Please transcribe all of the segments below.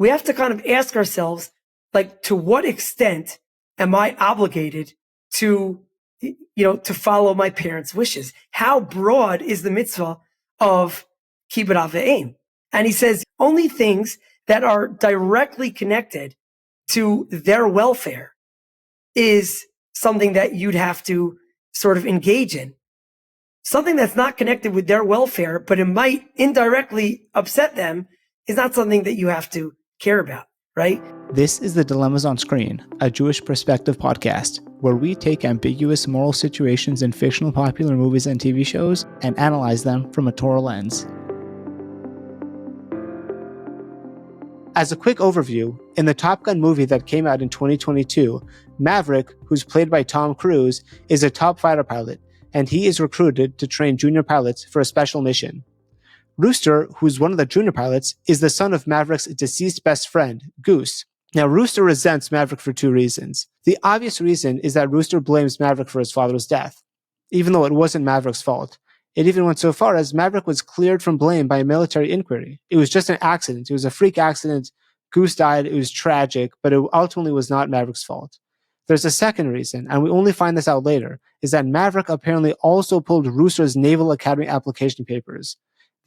we have to kind of ask ourselves, like, to what extent am I obligated to, to follow my parents' wishes? How broad is the mitzvah of kibbud av v'em? And he says only things that are directly connected to their welfare is something that you'd have to sort of engage in. Something that's not connected with their welfare, but it might indirectly upset them, is not something that you have to care about, right? This is The Dilemmas on Screen, a Jewish perspective podcast, where we take ambiguous moral situations in fictional popular movies and TV shows and analyze them from a Torah lens. As a quick overview, in the Top Gun movie that came out in 2022, Maverick, who's played by Tom Cruise, is a top fighter pilot, and he is recruited to train junior pilots for a special mission. Rooster, who's one of the junior pilots, is the son of Maverick's deceased best friend, Goose. Now, Rooster resents Maverick for two reasons. The obvious reason is that Rooster blames Maverick for his father's death, even though it wasn't Maverick's fault. It even went so far as Maverick was cleared from blame by a military inquiry. It was just an accident. It was a freak accident. Goose died. It was tragic, but it ultimately was not Maverick's fault. There's a second reason, and we only find this out later, is that Maverick apparently also pulled Rooster's Naval Academy application papers.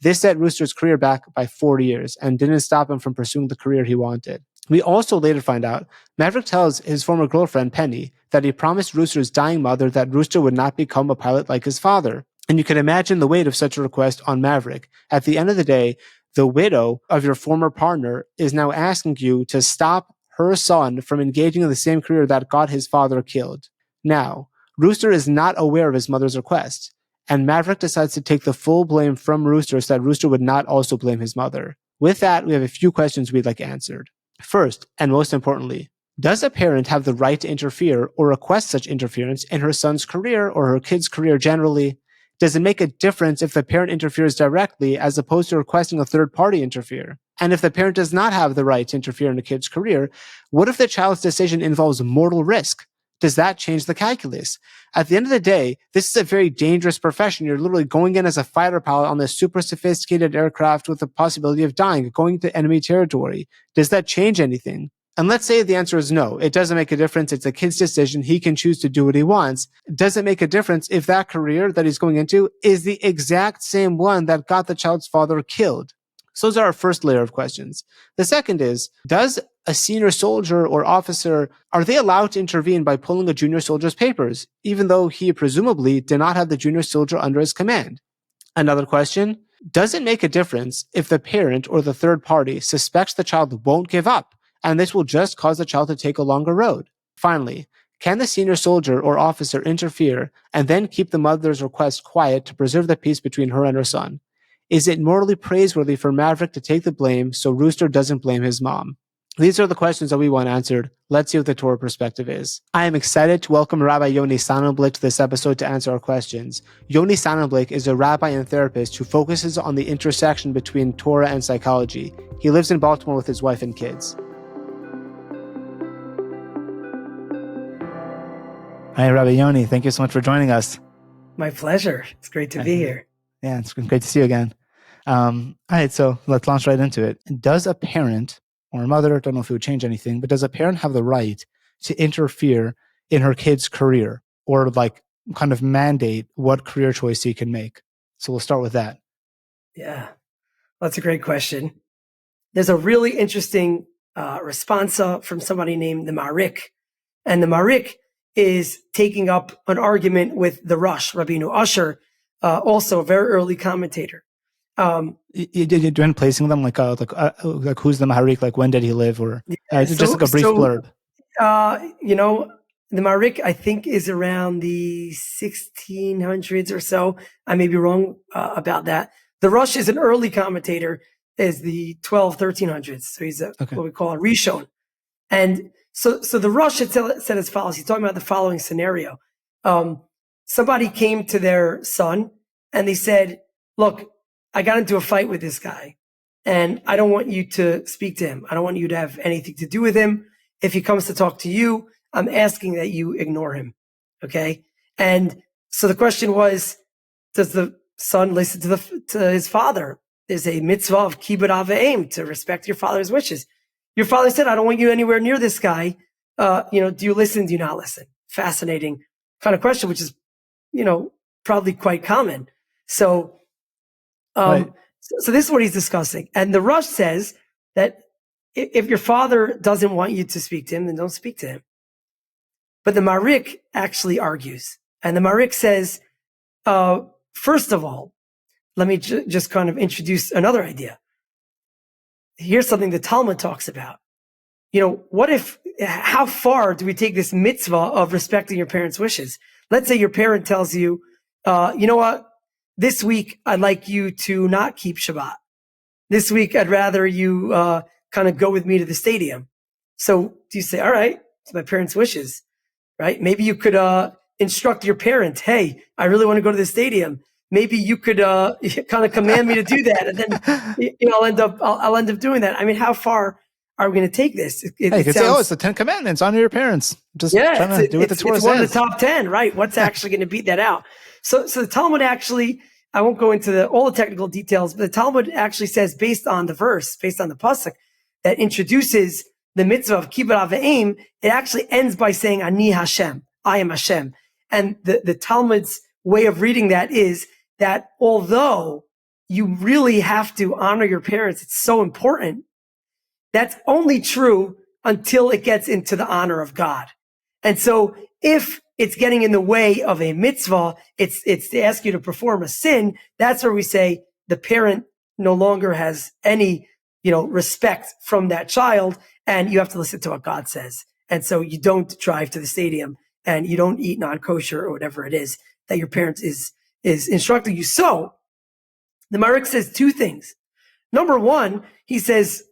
This set Rooster's career back by 4 years and didn't stop him from pursuing the career he wanted. We also later find out Maverick tells his former girlfriend, Penny, that he promised Rooster's dying mother that Rooster would not become a pilot like his father. And you can imagine the weight of such a request on Maverick. At the end of the day, the widow of your former partner is now asking you to stop her son from engaging in the same career that got his father killed. Now, Rooster is not aware of his mother's request, and Maverick decides to take the full blame from Rooster so that Rooster would not also blame his mother. With that, we have a few questions we'd like answered. First, and most importantly, does a parent have the right to interfere or request such interference in her son's career or her kid's career generally? Does it make a difference if the parent interferes directly as opposed to requesting a third party interfere? And if the parent does not have the right to interfere in a kid's career, what if the child's decision involves mortal risk? Does that change the calculus? At the end of the day, this is a very dangerous profession. You're literally going in as a fighter pilot on this super sophisticated aircraft with the possibility of dying, going to enemy territory. Does that change anything? And let's say the answer is no. It doesn't make a difference. It's a kid's decision. He can choose to do what he wants. Does it make a difference if that career that he's going into is the exact same one that got the child's father killed? So those are our first layer of questions. The second is, does a senior soldier or officer, are they allowed to intervene by pulling a junior soldier's papers, even though he presumably did not have the junior soldier under his command? Another question, does it make a difference if the parent or the third party suspects the child won't give up, and this will just cause the child to take a longer road? Finally, can the senior soldier or officer interfere and then keep the mother's request quiet to preserve the peace between her and her son? Is it morally praiseworthy for Maverick to take the blame so Rooster doesn't blame his mom? These are the questions that we want answered. Let's see what the Torah perspective is. I am excited to welcome Rabbi Yoni Sonnenblick to this episode to answer our questions. Yoni Sonnenblick is a rabbi and therapist who focuses on the intersection between Torah and psychology. He lives in Baltimore with his wife and kids. Hi, Rabbi Yoni. Thank you so much for joining us. My pleasure. It's great to be here. Yeah, it's great to see you again. All right, so let's launch right into it. Does a parent or a mother, don't know if it would change anything, but does a parent have the right to interfere in her kid's career or like kind of mandate what career choice he can make? So we'll start with that. Yeah, that's a great question. There's a really interesting response from somebody named the Maverick. And the Maverick is taking up an argument with the Rush, Rabbi Yoni Sonnenblick, also a very early commentator. You end placing them like who's the Maverick? Like when did he live? Or just like a brief blurb. The Maverick I think is around the 1600s or so. I may be wrong about that. The Rush is an early commentator, is the 1300s. So he's what we call a Rishon. And so the Rush had said as follows. He's talking about the following scenario. Somebody came to their son and they said, look, I got into a fight with this guy and I don't want you to speak to him. I don't want you to have anything to do with him. If he comes to talk to you, I'm asking that you ignore him. Okay. And so the question was, does the son listen to his father? There's a mitzvah of kibbud av v'em, to respect your father's wishes. your father said, I don't want you anywhere near this guy. Do you listen? Do you not listen? Fascinating kind of question, which is, probably quite common. So, Right. so this is what he's discussing. And the Rush says that if your father doesn't want you to speak to him, then don't speak to him. But the Maverick actually argues. And the Maverick says, first of all, let me just kind of introduce another idea. Here's something the Talmud talks about. How far do we take this mitzvah of respecting your parents' wishes? Let's say your parent tells you, you know what? This week, I'd like you to not keep Shabbat. This week, I'd rather you kind of go with me to the stadium. So do you say, all right, it's my parents' wishes, right? Maybe you could instruct your parent, hey, I really want to go to the stadium. Maybe you could kind of command me to do that, and then I'll end up doing that. I mean, how far are we going to take this? You could say, it's the 10 Commandments. Honor your parents. Just trying to do what the Torah says. It's one of the top 10, right? What's actually going to beat that out? So the Talmud actually, I won't go into all the technical details, but the Talmud actually says, based on the verse, based on the pasuk that introduces the mitzvah of kibbutz avim, it actually ends by saying, Ani Hashem, I am Hashem. And the Talmud's way of reading that is that although you really have to honor your parents, it's so important, that's only true until it gets into the honor of God. And so if it's getting in the way of a mitzvah, it's to ask you to perform a sin, that's where we say the parent no longer has any, respect from that child, and you have to listen to what God says. And so you don't drive to the stadium and you don't eat non-kosher or whatever it is that your parents is instructing you. So the Maverick says two things. Number one, he says,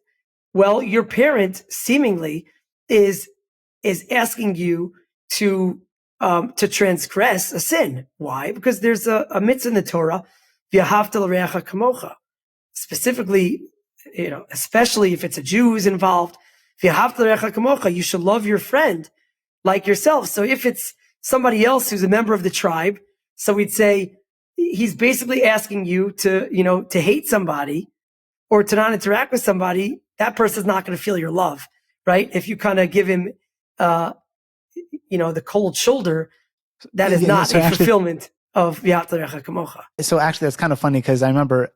well, your parent seemingly is asking you to transgress a sin. Why? Because there's a mitzvah in the Torah, v'ahavta l'reacha kamocha. Specifically, especially if it's a Jew who's involved, v'ahavta l'reacha kamocha, you should love your friend like yourself. So if it's somebody else who's a member of the tribe, so we'd say he's basically asking you to hate somebody or to not interact with somebody. That person's not going to feel your love, right? If you kind of give him, the cold shoulder, that is not a fulfillment of v'ahavta l'reacha kamocha. So actually, that's kind of funny because I remember,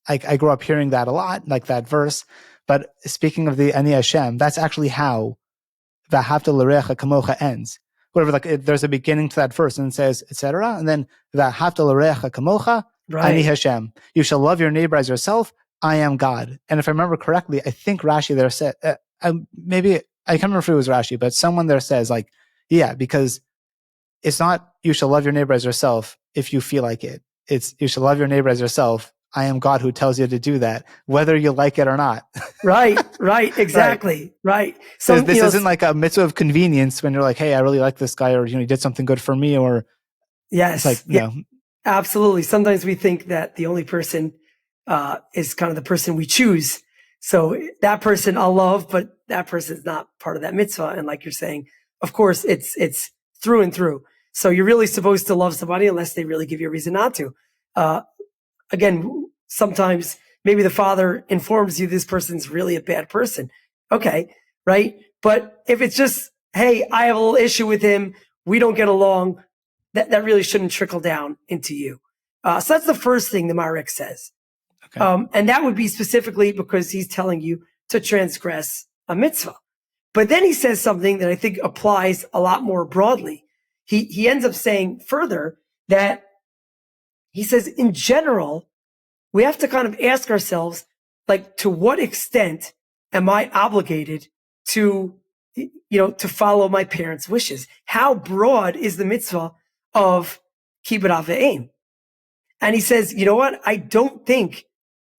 I grew up hearing that a lot, like that verse. But speaking of the Ani Hashem, that's actually how v'ahavta l'reacha kamocha ends. Whatever, there's a beginning to that verse and it says, etc. And then v'ahavta l'reacha kamocha, Ani Hashem. You shall love your neighbor as yourself. I am God. And if I remember correctly, I think Rashi there said, maybe, I can't remember if it was Rashi, but someone there says because it's not you shall love your neighbor as yourself if you feel like it. It's you shall love your neighbor as yourself. I am God who tells you to do that, whether you like it or not. Right, exactly, right. So this isn't like a mitzvah of convenience when you're like, hey, I really like this guy, or he did something good for me, or yes, absolutely. Sometimes we think that the only person is kind of the person we choose. So that person I'll love, but that person's not part of that mitzvah. And like you're saying, of course, it's through and through. So you're really supposed to love somebody unless they really give you a reason not to. Again, sometimes maybe the father informs you this person's really a bad person. Okay, right? But if it's just, hey, I have a little issue with him, we don't get along, that really shouldn't trickle down into you. So that's the first thing the Maverick says. Okay. And that would be specifically because he's telling you to transgress a mitzvah. But then he says something that I think applies a lot more broadly. He ends up saying further that he says, in general, we have to kind of ask ourselves, to what extent am I obligated to follow my parents' wishes? How broad is the mitzvah of kibbutz avim? And he says, you know what? I don't think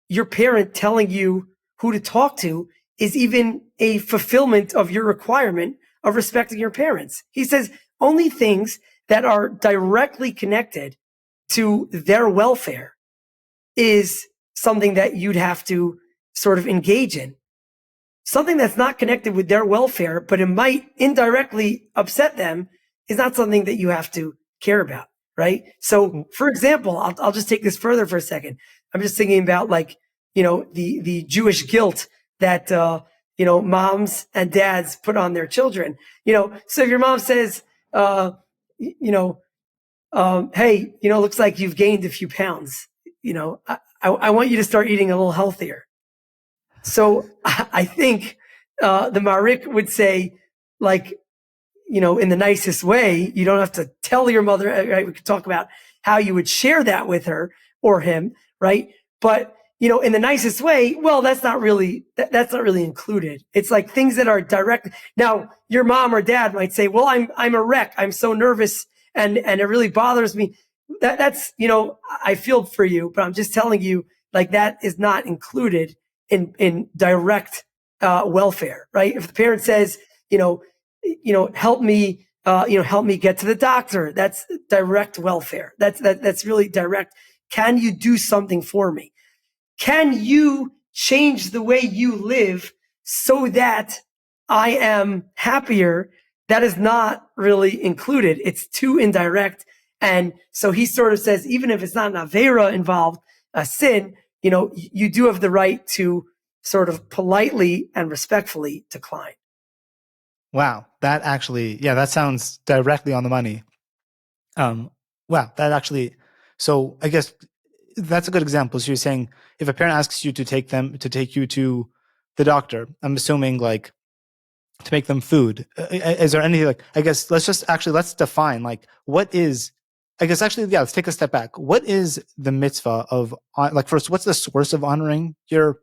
your parent telling you who to talk to is even a fulfillment of your requirement of respecting your parents. He says only things that are directly connected to their welfare is something that you'd have to sort of engage in. Something that's not connected with their welfare, but it might indirectly upset them, is not something that you have to care about, right? So, for example, I'll just take this further for a second. I'm just thinking about the Jewish guilt that, moms and dads put on their children. So if your mom says, hey, looks like you've gained a few pounds, I want you to start eating a little healthier. So I think the Maverick would say, like, in the nicest way, you don't have to tell your mother, right? We could talk about how you would share that with her or him, right? But, in the nicest way, well, that's not really included. It's like things that are direct. Now, your mom or dad might say, well, I'm a wreck. I'm so nervous and it really bothers me. That's, I feel for you, but I'm just telling you, like, that is not included in direct welfare, right? If the parent says, help me get to the doctor, that's direct welfare. That's really direct. Can you do something for me? Can you change the way you live so that I am happier? That is not really included. It's too indirect. And so he sort of says, even if it's not an avera involved, a sin, you do have the right to sort of politely and respectfully decline. Wow. That actually, that sounds directly on the money. So I guess that's a good example. So you're saying if a parent asks you to take you to the doctor, I'm assuming like to make them food. Is there any, like, I guess let's define, like, what is, I guess let's take a step back. What is the mitzvah of, like, first, what's the source of honoring your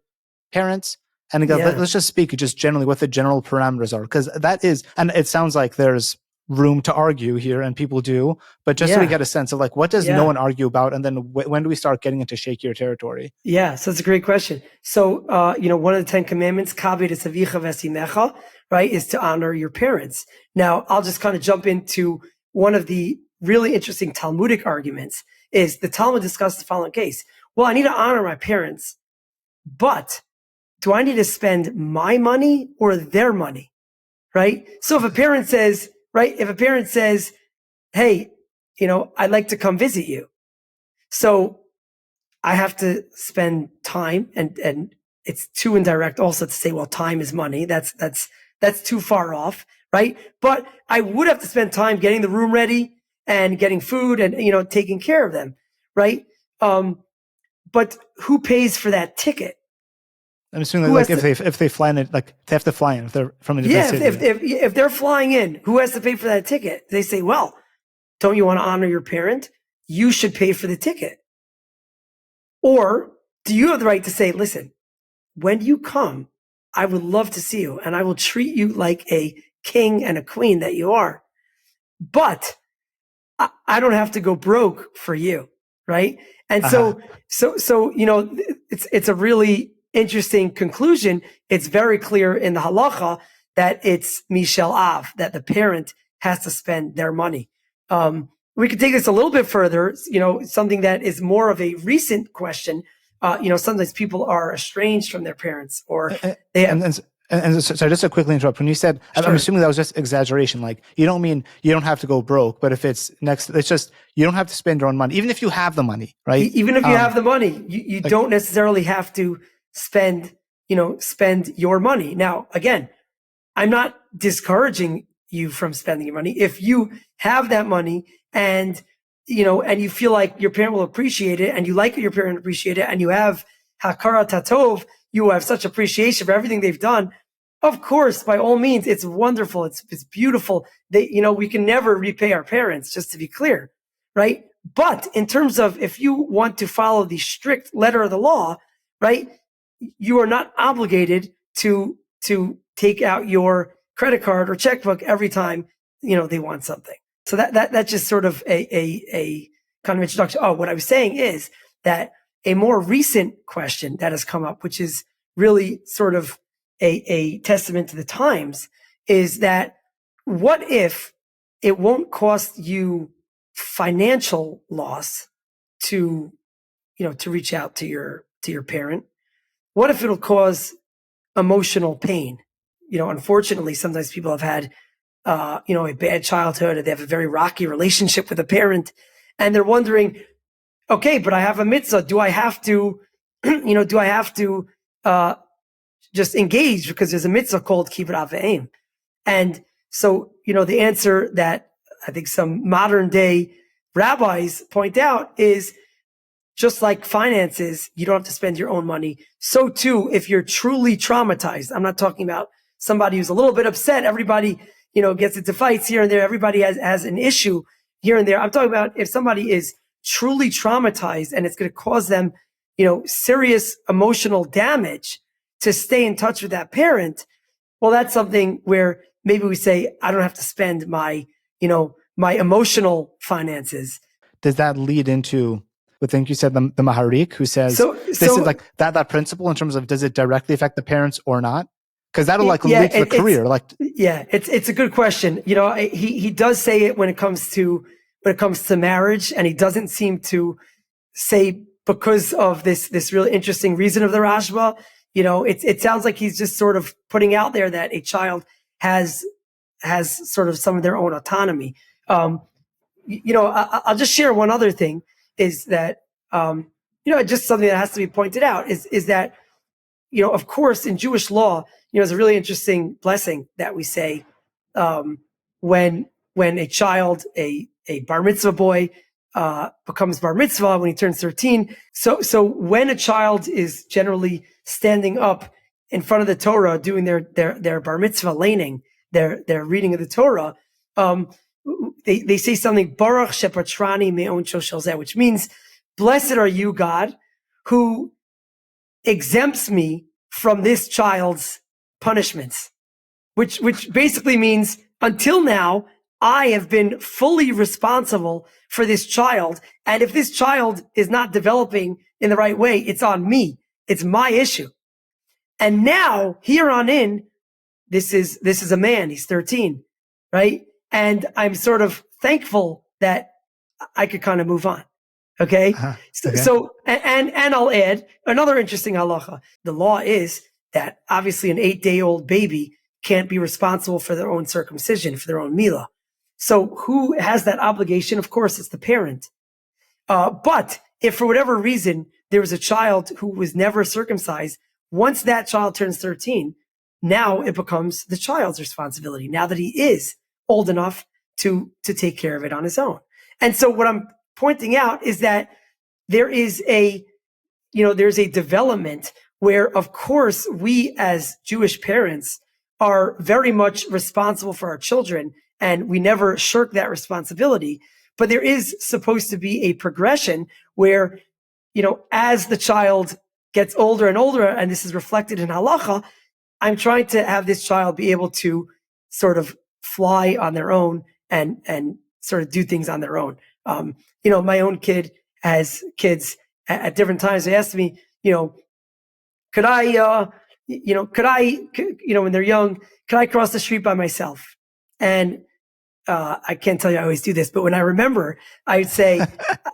parents? And again, let's just speak just generally what the general parameters are, because that is, and it sounds like there's room to argue here, and people do, but just so we get a sense of, like, what does no one argue about, and then when do we start getting into shakier territory? Yeah, so it's a great question. So, one of the 10 commandments, kaved es avicha v'esimecha, right, is to honor your parents. Now, I'll just kind of jump into one of the really interesting Talmudic arguments. Is the Talmud discusses the following case. Well, I need to honor my parents, but do I need to spend my money or their money, right? So if a parent says, hey, I'd like to come visit you, so I have to spend time, and it's too indirect also to say, well, time is money. That's too far off, right? But I would have to spend time getting the room ready and getting food and, taking care of them, right? But who pays for that ticket? I'm assuming, like, if they fly in it, like, they have to fly in if they're from a different city. If they're flying in, who has to pay for that ticket? They say, well, don't you want to honor your parent? You should pay for the ticket. Or do you have the right to say, listen, when you come, I would love to see you and I will treat you like a king and a queen that you are. But I don't have to go broke for you, right? And so it's a really interesting conclusion. It's very clear in the halacha that it's Mishel Av, that the parent has to spend their money. We could take this a little bit further, something that is more of a recent question. Sometimes people are estranged from their parents, or they have... And so just to quickly interrupt, when you said, sure. I'm assuming that was just exaggeration. Like, you don't mean you don't have to go broke, but if it's just, you don't have to spend your own money, even if you have the money, right? Even if you have the money, you don't necessarily have to spend your money. Now, again, I'm not discouraging you from spending your money. If you have that money and you feel like your parent will appreciate it, and you like your parent appreciate it, and you have hakara tatov, you have such appreciation for everything they've done, of course, by all means, it's wonderful. It's beautiful. We can never repay our parents, just to be clear, right? But in terms of, if you want to follow the strict letter of the law, right, you are not obligated to take out your credit card or checkbook every time, they want something. So that's just sort of a kind of introduction. Oh, what I was saying is that a more recent question that has come up, which is really sort of a testament to the times, is that what if it won't cost you financial loss to reach out to your parent? What if it'll cause emotional pain? Unfortunately, sometimes people have had, a bad childhood, and they have a very rocky relationship with a parent, and they're wondering, okay, but I have a mitzvah. Do I have to, just engage because there's a mitzvah called kibbut ve'em. And so, the answer that I think some modern day rabbis point out is just like finances, you don't have to spend your own money. So too, if you're truly traumatized, I'm not talking about somebody who's a little bit upset. Everybody, gets into fights here and there. Everybody has an issue here and there. I'm talking about if somebody is truly traumatized and it's going to cause them, serious emotional damage to stay in touch with that parent. Well, that's something where maybe we say, I don't have to spend my emotional finances. Does that lead into, I think you said the Maverick, who says this is like that principle in terms of, does it directly affect the parents or not? Because that'll lead to the career. It's a good question. He does say it when it comes to marriage, and he doesn't seem to say because of this really interesting reason of the Rashba. It sounds like he's just sort of putting out there that a child has sort of some of their own autonomy. I'll just share one other thing is that, just something that has to be pointed out is that, of course, in Jewish law, there's a really interesting blessing that we say when a child, a bar mitzvah boy, becomes bar mitzvah when he turns 13. So when a child is generally standing up in front of the Torah, doing their bar mitzvah laning, their reading of the Torah, they say something, Baruch shepatrani me'on shel, which means, blessed are you, God, who exempts me from this child's punishments, which basically means until now, I have been fully responsible for this child. And if this child is not developing in the right way, it's on me. It's my issue. And now, here on in, this is a man. He's 13, right? And I'm sort of thankful that I could kind of move on. Okay. Okay. So, and I'll add another interesting halacha. The law is that obviously an 8-day-old baby can't be responsible for their own circumcision, for their own milah. So who has that obligation? Of course, it's the parent. But if for whatever reason there was a child who was never circumcised, once that child turns 13, now it becomes the child's responsibility, now that he is old enough to take care of it on his own. And so what I'm pointing out is that there's a development where, of course, we as Jewish parents are very much responsible for our children, and we never shirk that responsibility. But there is supposed to be a progression where, as the child gets older and older, and this is reflected in halacha, I'm trying to have this child be able to sort of fly on their own and sort of do things on their own. My own kid has kids at different times. They ask me, could I, when they're young, could I cross the street by myself? And I can't tell you I always do this, but when I remember, I would say,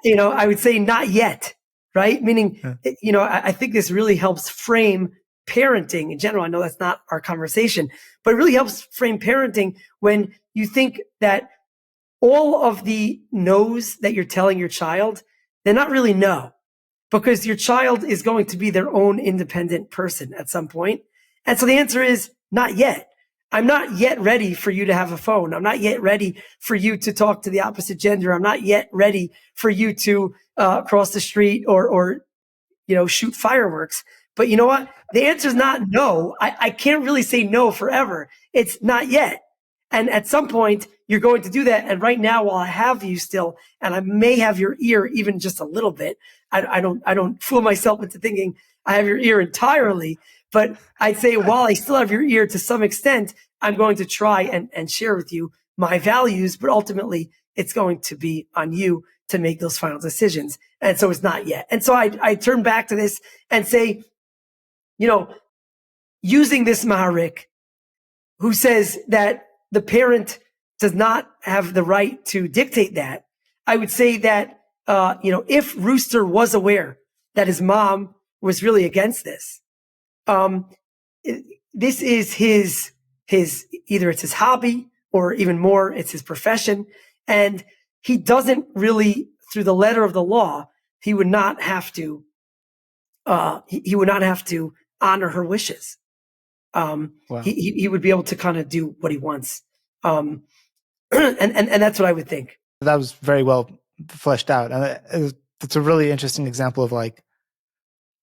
not yet, right? Meaning, I think this really helps frame parenting in general. I know that's not our conversation, but it really helps frame parenting when you think that all of the no's that you're telling your child, they're not really no, because your child is going to be their own independent person at some point. And so the answer is not yet. I'm not yet ready for you to have a phone. I'm not yet ready for you to talk to the opposite gender. I'm not yet ready for you to cross the street or shoot fireworks. But you know what? The answer is not no. I can't really say no forever. It's not yet. And at some point, you're going to do that. And right now, while I have you still, and I may have your ear even just a little bit, I don't fool myself into thinking I have your ear entirely. But I'd say while I still have your ear to some extent, I'm going to try and share with you my values. But ultimately, it's going to be on you to make those final decisions. And so it's not yet. And so I turn back to this and say, using this Maverick, who says that the parent does not have the right to dictate that, I would say that, if Rooster was aware that his mom was really against this, this is his either it's his hobby or even more, it's his profession. And he doesn't really, through the letter of the law, he would not have to honor her wishes. Wow. He would be able to kind of do what he wants. And that's what I would think. That was very well fleshed out. And it's a really interesting example of like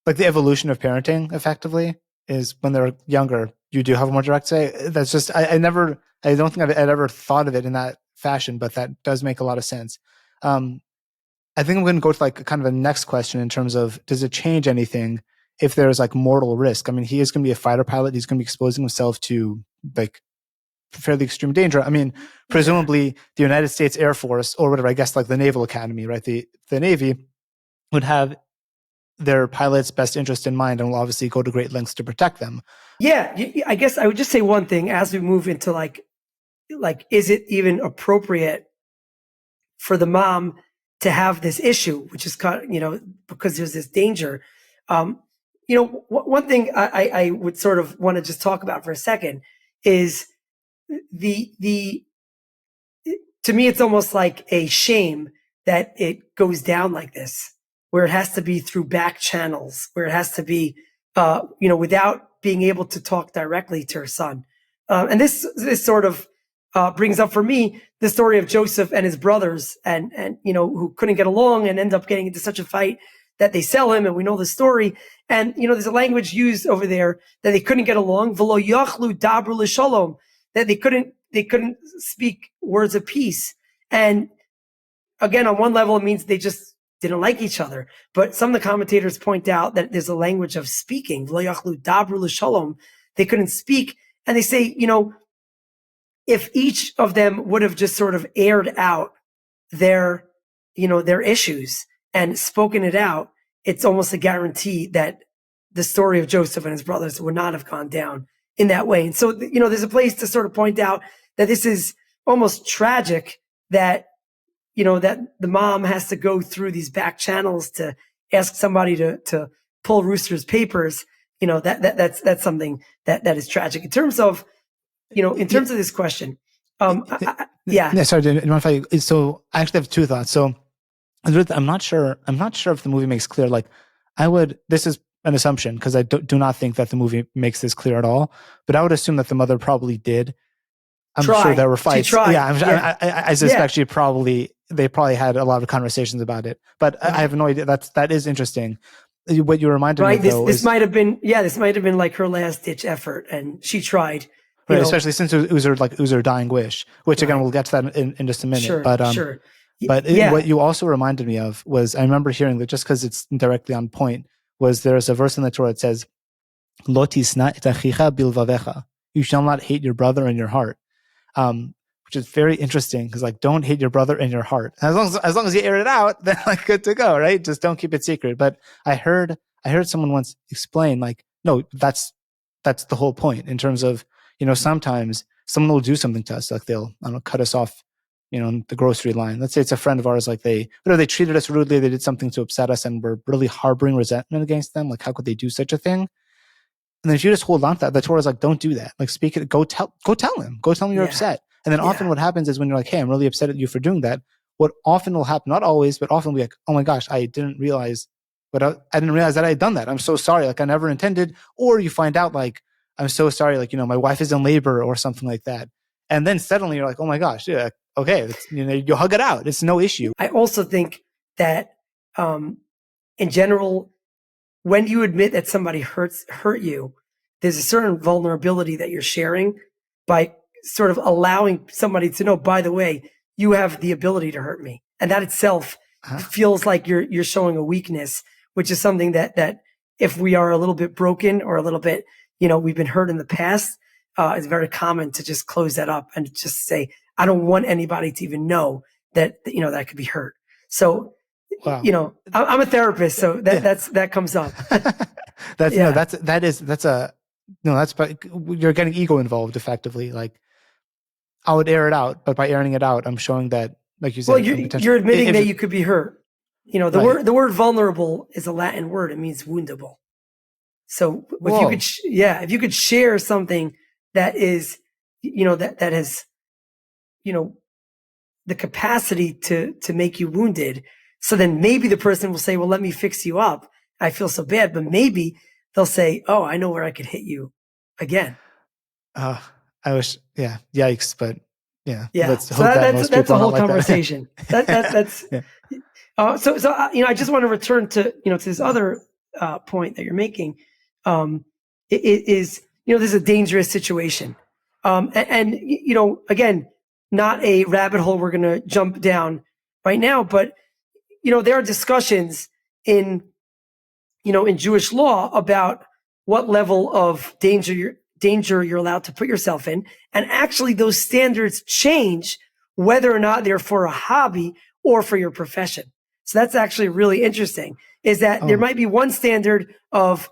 the evolution of parenting effectively is when they're younger, you do have a more direct say. That's just, I don't think I'd ever thought of it in that fashion, but that does make a lot of sense. I think I'm going to go to like kind of a next question in terms of, does it change anything if there's like mortal risk? I mean, he is going to be a fighter pilot. He's going to be exposing himself to like fairly extreme danger. I mean, presumably the United States Air Force or whatever, I guess like the Naval Academy, right? The Navy would have their pilots' best interest in mind and will obviously go to great lengths to protect them. Yeah. I guess I would just say one thing as we move into like, is it even appropriate for the mom to have this issue, which is kind of, because there's this danger. One thing I would sort of want to just talk about for a second is to me, it's almost like a shame that it goes down like this, where it has to be through back channels, where it has to be, without being able to talk directly to her son. And this sort of brings up for me the story of Joseph and his brothers and who couldn't get along and end up getting into such a fight that they sell him, and we know the story. And there's a language used over there that they couldn't get along. V'lo yachlu dabru l'shalom, that they couldn't speak words of peace. And again, on one level, it means they just didn't like each other. But some of the commentators point out that there's a language of speaking. V'lo yachlu dabru l'shalom, they couldn't speak, and they say, if each of them would have just sort of aired out their issues and spoken it out, it's almost a guarantee that the story of Joseph and his brothers would not have gone down in that way. And so, there's a place to sort of point out that this is almost tragic that, that the mom has to go through these back channels to ask somebody to pull Rooster's papers. That's something that is tragic in terms of, in terms of this question. Yeah. Sorry, so I actually have two thoughts. So I'm not sure if the movie makes clear, this is an assumption because I do not think that the movie makes this clear at all, but I would assume that the mother probably did. I'm sure there were fights. Yeah, I suspect they probably had a lot of conversations about it, but I have no idea. That is interesting. What you reminded me of, though, this might have been like her last ditch effort, and she tried. Right, especially since it was her dying wish, which again, we'll get to that in just a minute. Sure, sure. What you also reminded me of was, I remember hearing that just because it's directly on point, was there's a verse in the Torah that says, Lo tisna et achicha bilvavecha. You shall not hate your brother in your heart. Which is very interesting because don't hate your brother in your heart. As long as you air it out, then good to go, right? Just don't keep it secret. But I heard someone once explain no, that's the whole point in terms of, sometimes someone will do something to us, they'll, cut us off, the grocery line. Let's say it's a friend of ours, they treated us rudely, they did something to upset us, and we're really harboring resentment against them. How could they do such a thing? And then if you just hold on to that, the Torah is don't do that. Speak it, go tell him you're upset. And then often what happens is when you're hey, I'm really upset at you for doing that, what often will happen, not always, but often will be oh my gosh, I didn't realize that I had done that. I'm so sorry. I never intended. Or you find out I'm so sorry, my wife is in labor or something like that. And then suddenly you're oh my gosh, yeah, okay, you hug it out. It's no issue. I also think that in general, when you admit that somebody hurt you, there's a certain vulnerability that you're sharing by sort of allowing somebody to know, by the way, you have the ability to hurt me. And that itself feels like you're showing a weakness, which is something that if we are a little bit broken or a little bit, we've been hurt in the past, it's very common to just close that up and just say, I don't want anybody to even know that I could be hurt. So, wow. I'm a therapist, so that comes up. You're getting ego involved effectively. I would air it out, but by airing it out, I'm showing that, like you said, well, you're admitting that you could be hurt. The word vulnerable is a Latin word. It means woundable. So if you could share something that is, that has, the capacity to make you wounded. So then maybe the person will say, well, let me fix you up. I feel so bad, but maybe they'll say, oh, I know where I could hit you again. I wish, yikes, but yeah. Yeah. Let's So hope that most that's people a are whole not like conversation. That's yeah. I just want to return to to this other point that you're making. It is this is a dangerous situation, and again, not a rabbit hole we're going to jump down right now, but there are discussions in Jewish law about what level of danger you're allowed to put yourself in, and actually those standards change whether or not they're for a hobby or for your profession. So that's actually really interesting. Is that there might be one standard of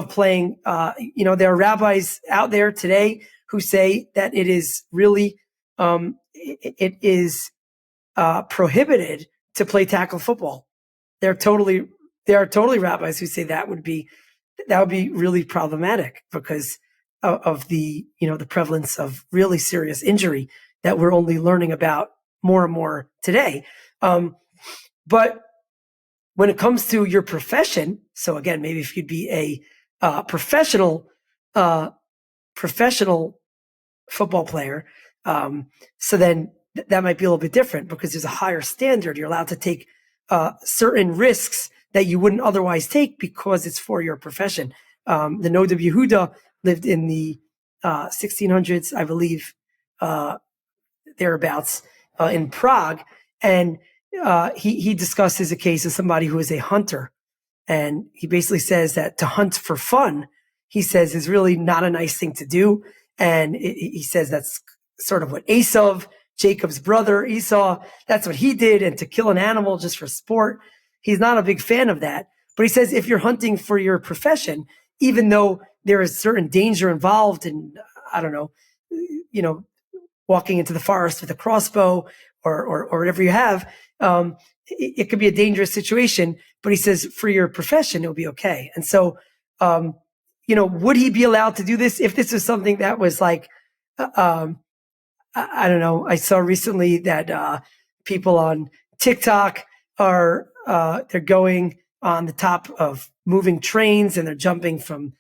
playing. There are rabbis out there today who say that it is really it is prohibited to play tackle football. There are totally rabbis who say that would be really problematic because of the the prevalence of really serious injury that we're only learning about more and more today. But when it comes to your profession, so again, maybe if you'd be a professional football player, so then that might be a little bit different because there's a higher standard. You're allowed to take certain risks that you wouldn't otherwise take because it's for your profession. The Noda Yehuda lived in the 1600s, I believe, thereabouts, in Prague, and he discusses a case of somebody who is a hunter, and he basically says that to hunt for fun, he says, is really not a nice thing to do, and he says that's sort of what Esav, Jacob's brother Esau, that's what he did, and to kill an animal just for sport, he's not a big fan of that. But he says if you're hunting for your profession, even though there is certain danger involved in, I don't know, walking into the forest with a crossbow or whatever you have, it could be a dangerous situation. But he says for your profession, it'll be okay. And so, would he be allowed to do this if this was something that was like, I don't know. I saw recently that people on TikTok are they're going on the top of moving trains and they're jumping from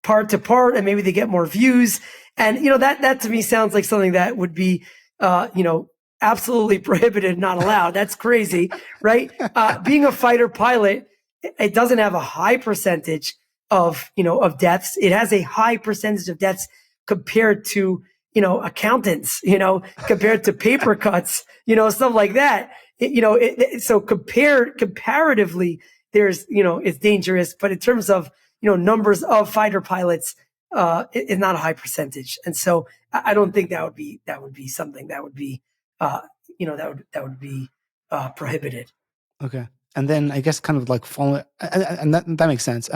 part to part, and maybe they get more views. And that to me sounds like something that would be absolutely prohibited, not allowed. That's crazy, right? Being a fighter pilot, it doesn't have a high percentage of deaths. It has a high percentage of deaths compared to accountants, compared to paper cuts, stuff like that. So comparatively, there's, it's dangerous, but in terms of, numbers of fighter pilots, it's not a high percentage. And so I don't think that would be something that would be, that would be prohibited. Okay. And then I guess kind of like following, and that makes sense.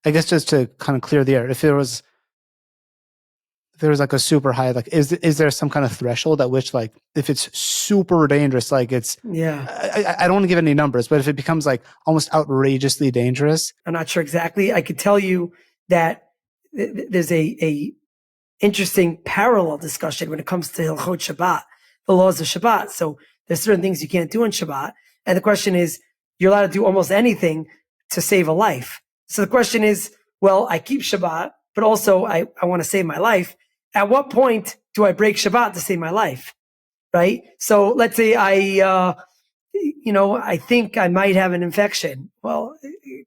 I guess just to kind of clear the air, if there was like a super high, like, is there some kind of threshold at which, like, if it's super dangerous, like it's, I don't want to give any numbers, but if it becomes like almost outrageously dangerous. I'm not sure exactly. I could tell you that there's a interesting parallel discussion when it comes to Hilchot Shabbat, the laws of Shabbat. So there's certain things you can't do on Shabbat. And the question is, you're allowed to do almost anything to save a life. So the question is, well, I keep Shabbat, but also I want to save my life. At what point do I break Shabbat to save my life? Right? So let's say I think I might have an infection. Well,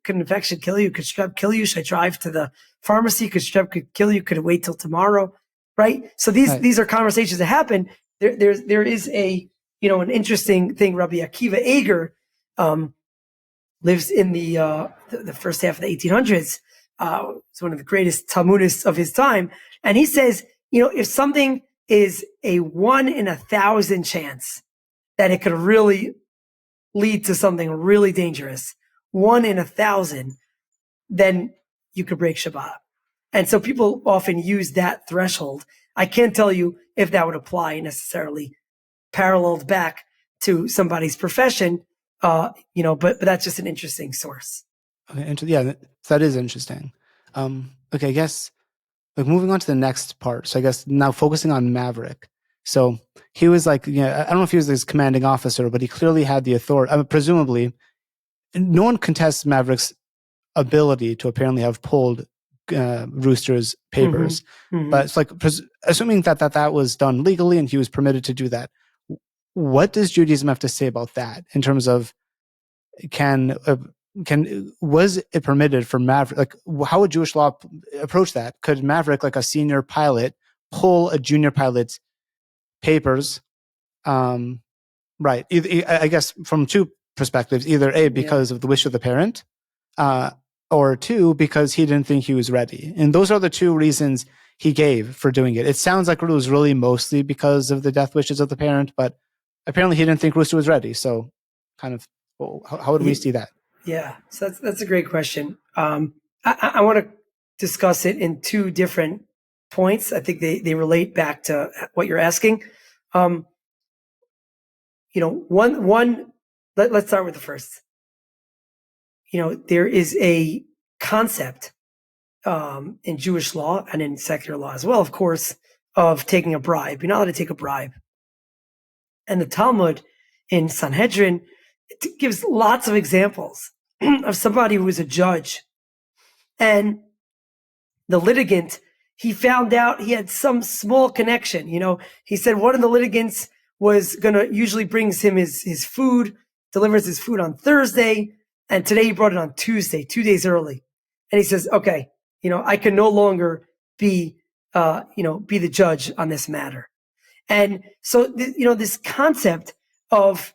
could an infection kill you? Could strep kill you? Should I drive to the pharmacy? Could strep kill you? Could it wait till tomorrow? Right? So these are conversations that happen. There is an interesting thing. Rabbi Akiva Eger lives in the first half of the 1800s. He's one of the greatest Talmudists of his time. And he says, if something is a 1 in 1,000 chance that it could really lead to something really dangerous, 1 in 1,000, then you could break Shabbat. And so people often use that threshold. I can't tell you if that would apply necessarily paralleled back to somebody's profession, but that's just an interesting source. Okay, yeah, that is interesting. Okay, I guess, like, moving on to the next part. So I guess now focusing on Maverick. So he was like, I don't know if he was his commanding officer, but he clearly had the authority. Presumably, no one contests Maverick's ability to apparently have pulled Rooster's papers. But it's like, assuming that was done legally and he was permitted to do that, what does Judaism have to say about that in terms of was it permitted for Maverick? Like, how would Jewish law approach that? Could Maverick, like a senior pilot, pull a junior pilot's papers? Right. I guess from two perspectives, either A, because of the wish of the parent, or two, because he didn't think he was ready. And those are the two reasons he gave for doing it. It sounds like it was really mostly because of the death wishes of the parent, but apparently he didn't think Rooster was ready. So kind of, how would we see that? Yeah, so that's a great question. I want to discuss it in two different points. I think they relate back to what you're asking. Let's start with the first. There is a concept in Jewish law and in secular law as well, of course, of taking a bribe. You're not allowed to take a bribe. And the Talmud in Sanhedrin gives lots of examples of somebody who was a judge. And the litigant, he found out he had some small connection. He said one of the litigants was usually brings him his food, delivers his food on Thursday, and today he brought it on Tuesday, 2 days early. And he says, okay, I can no longer be the judge on this matter. And so, this concept of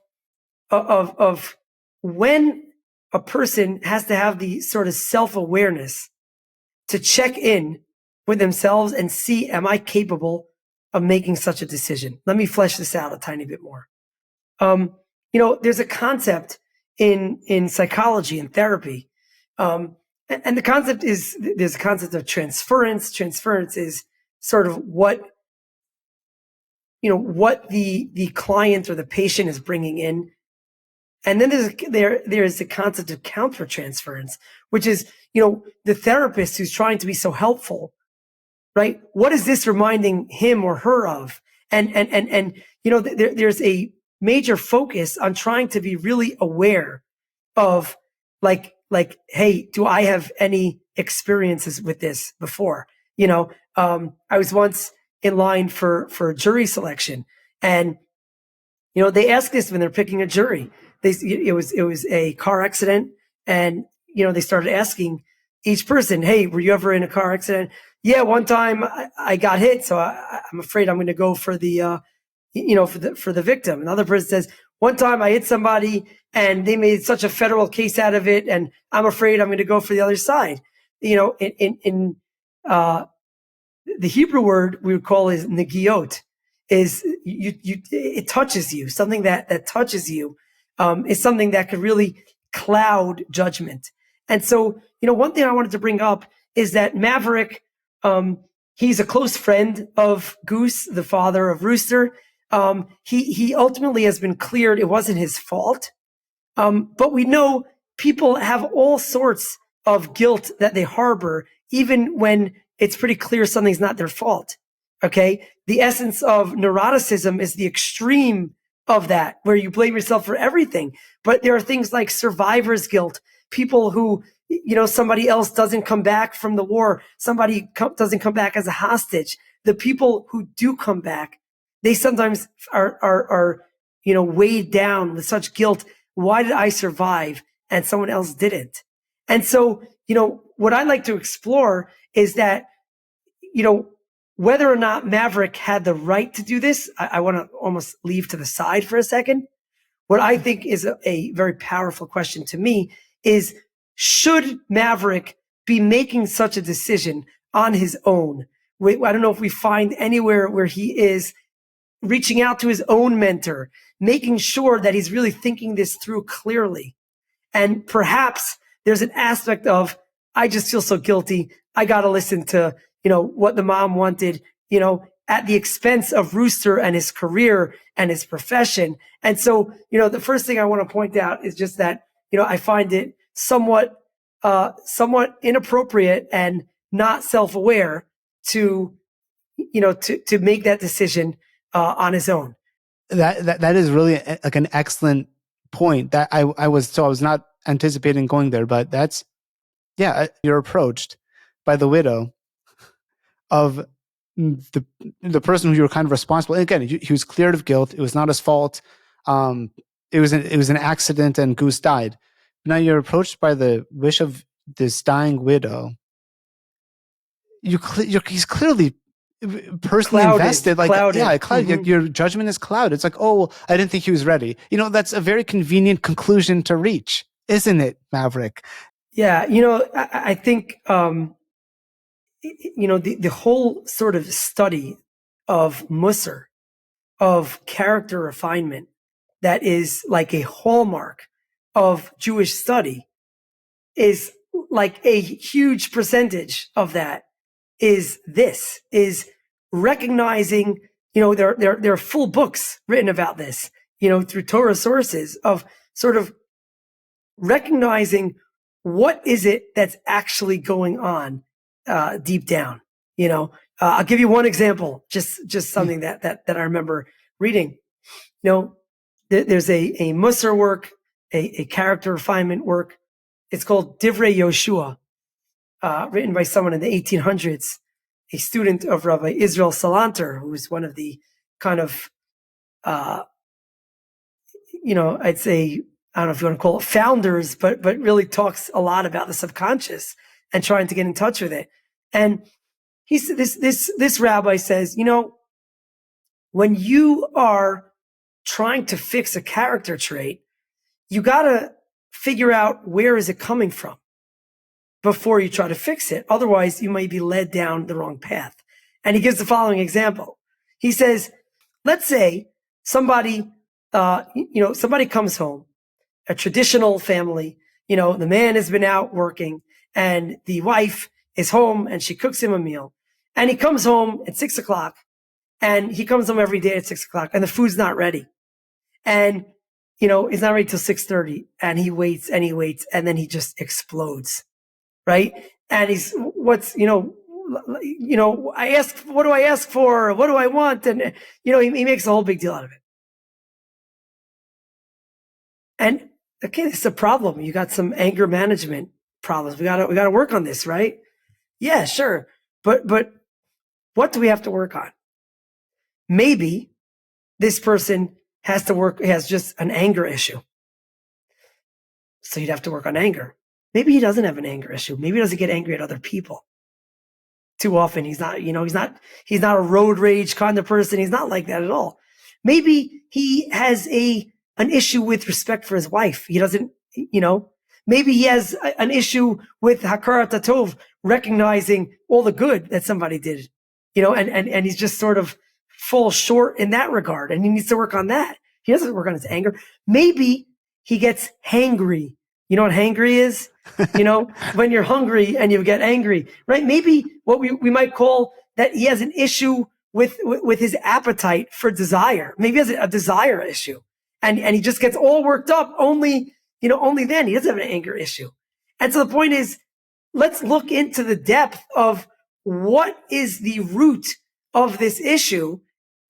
when a person has to have the sort of self-awareness to check in with themselves and see, am I capable of making such a decision? Let me flesh this out a tiny bit more. There's a concept in psychology and therapy. And the concept is, there's a concept of transference. Transference is sort of what the client or the patient is bringing in. And then there's the concept of countertransference, which is, the therapist who's trying to be so helpful, right? What is this reminding him or her of? And there's a major focus on trying to be really aware of like, hey, do I have any experiences with this before? I was once in line for jury selection, and they ask this when they're picking a jury. It was a car accident, and they started asking each person, hey, were you ever in a car accident? Yeah, one time I got hit, so I'm afraid I'm going to go for the for the victim. Another person says, one time I hit somebody and they made such a federal case out of it, and I'm afraid I'm going to go for the other side. In the Hebrew word we would call is negiot, is it touches you. Something that touches you is something that could really cloud judgment. And so, one thing I wanted to bring up is that Maverick, he's a close friend of Goose, the father of Rooster. He ultimately has been cleared. It wasn't his fault. But we know people have all sorts of guilt that they harbor, even when it's pretty clear something's not their fault. Okay. The essence of neuroticism is the extreme of that, where you blame yourself for everything. But there are things like survivor's guilt, people who, somebody else doesn't come back from the war. Somebody doesn't come back as a hostage. The people who do come back, they sometimes are weighed down with such guilt. Why did I survive and someone else didn't? And so, what I'd like to explore is that, whether or not Maverick had the right to do this, I want to almost leave to the side for a second. What I think is a very powerful question to me is, should Maverick be making such a decision on his own? I don't know if we find anywhere where he is reaching out to his own mentor, making sure that he's really thinking this through clearly. And perhaps there's an aspect of, I just feel so guilty. I got to listen to, what the mom wanted, at the expense of Rooster and his career and his profession. And so, the first thing I want to point out is just that, I find it somewhat inappropriate and not self-aware to make that decision on his own. That is really like an excellent point. That I was not anticipating going there, but that's, you're approached by the widow of the person who you were kind of responsible. And again, he was cleared of guilt. It was not his fault. It was an accident, and Goose died. Now you're approached by the wish of this dying widow. He's clearly personally invested. Like, clouded. Your judgment is clouded. It's like, oh, well, I didn't think he was ready. That's a very convenient conclusion to reach, isn't it, Maverick? Yeah, I think the whole sort of study of Musar, of character refinement, that is like a hallmark of Jewish study, is like a huge percentage of that is recognizing, there are full books written about this, through Torah sources, of sort of recognizing what is it that's actually going on deep down. I'll give you one example, just something that I remember reading. There's a Musar work, a character refinement work. It's called Divrei Yoshua, written by someone in the 1800s, a student of Rabbi Israel Salanter, who was one of the kind of, I'd say, I don't know if you want to call it founders, but really talks a lot about the subconscious and trying to get in touch with it. And he said, this rabbi says, when you are trying to fix a character trait, you got to figure out where is it coming from before you try to fix it. Otherwise, you might be led down the wrong path. And he gives the following example. He says, let's say somebody comes home, a traditional family, the man has been out working and the wife is home and she cooks him a meal. And he comes home at 6:00, and he comes home every day at 6:00, and the food's not ready. And, it's not ready till 6:30, and he waits, and then he just explodes. Right? And I ask, what do I ask for? What do I want? And, he makes a whole big deal out of it. And okay, this is a problem. You got some anger management problems. We gotta work on this, right? Yeah, sure. But what do we have to work on? Maybe this person has just an anger issue. So you'd have to work on anger. Maybe he doesn't have an anger issue. Maybe he doesn't get angry at other people too often. He's not a road rage kind of person. He's not like that at all. Maybe he has an issue with respect for his wife. He doesn't, maybe he has an issue with hakarat hatov, recognizing all the good that somebody did, and he's just sort of falls short in that regard, and he needs to work on that. He doesn't work on his anger. Maybe he gets hangry. You know what hangry is? When you're hungry and you get angry, right? Maybe what we might call that he has an issue with his appetite for desire. Maybe he has a desire issue, and he just gets all worked up only then. He doesn't have an anger issue. And so the point is, let's look into the depth of what is the root of this issue,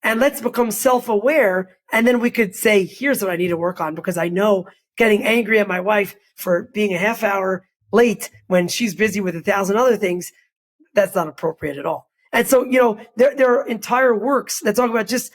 and let's become self-aware. And then we could say, here's what I need to work on, because I know getting angry at my wife for being a half hour late when she's busy with 1,000 other things, that's not appropriate at all. And so, there are entire works that talk about just,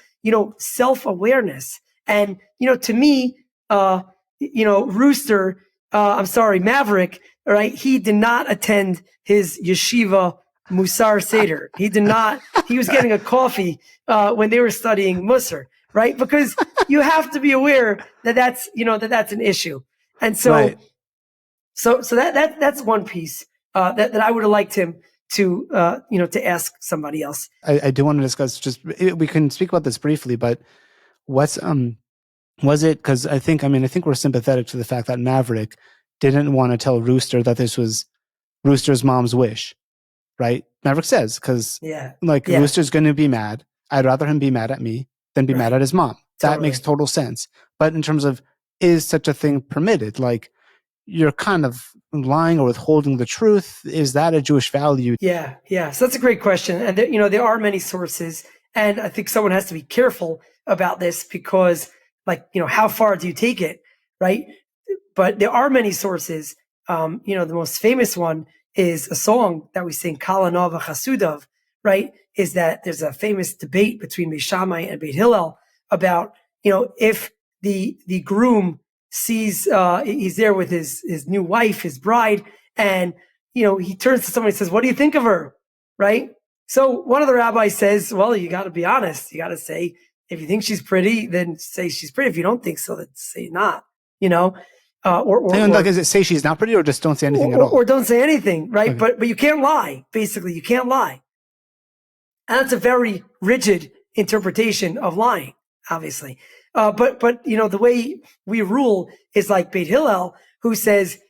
self-awareness. And, to me, Rooster, Maverick, right? He did not attend his yeshiva Musar Seder. He did not. He was getting a coffee when they were studying Musar, right? Because you have to be aware that's an issue. And so, right. so that's one piece that I would have liked him to ask somebody else. I do want to discuss, we can speak about this briefly, but was it, because I think we're sympathetic to the fact that Maverick didn't want to tell Rooster that this was Rooster's mom's wish, right? Maverick says, because Rooster's going to be mad. I'd rather him be mad at me than be mad at his mom. That makes total sense. But in terms of, is such a thing permitted? Like, you're kind of lying or withholding the truth. Is that a Jewish value? Yeah. So that's a great question. And there are many sources, and I think someone has to be careful about this, because how far do you take it? Right. But there are many sources. The most famous one is a song that we sing, Kala Nova Chasudav, right? Is that there's a famous debate between Beit Shammai and Beit Hillel about, if the groom sees, he's there with his new wife, his bride, and, he turns to somebody and says, what do you think of her? Right? So one of the rabbis says, well, you got to be honest. You got to say, if you think she's pretty, then say she's pretty. If you don't think so, then say not, Does it say she's not pretty, or just don't say anything at all? Or don't say anything, right? Okay. But you can't lie. Basically, you can't lie. And that's a very rigid interpretation of lying, obviously. But the way we rule is like Beit Hillel, who says,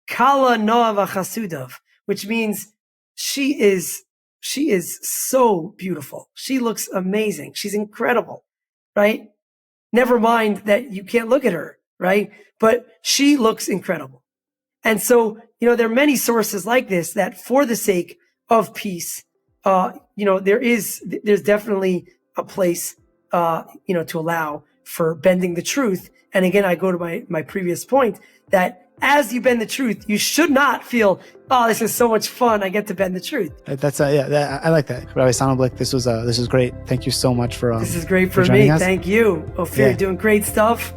Kala Noava Chasudav, which means she is so beautiful. She looks amazing. She's incredible, right? Never mind that you can't look at her, right? But she looks incredible. And so, there are many sources like this that for the sake of peace, there's definitely a place, to allow for bending the truth. And again, I go to my previous point that as you bend the truth, you should not feel, oh, this is so much fun, I get to bend the truth. That's I like that. Rabbi Sonnenblick, this was great. Thank you so much for this is great for me. Us. Thank you. Ophir, you're doing great stuff.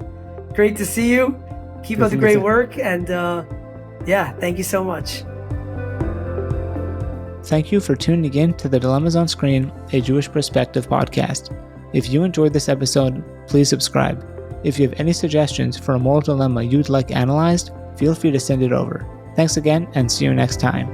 Great to see you. Keep up the great work. And thank you so much. Thank you for tuning in to the Dilemmas on Screen, a Jewish Perspective podcast. If you enjoyed this episode, please subscribe. If you have any suggestions for a moral dilemma you'd like analyzed, feel free to send it over. Thanks again, and see you next time.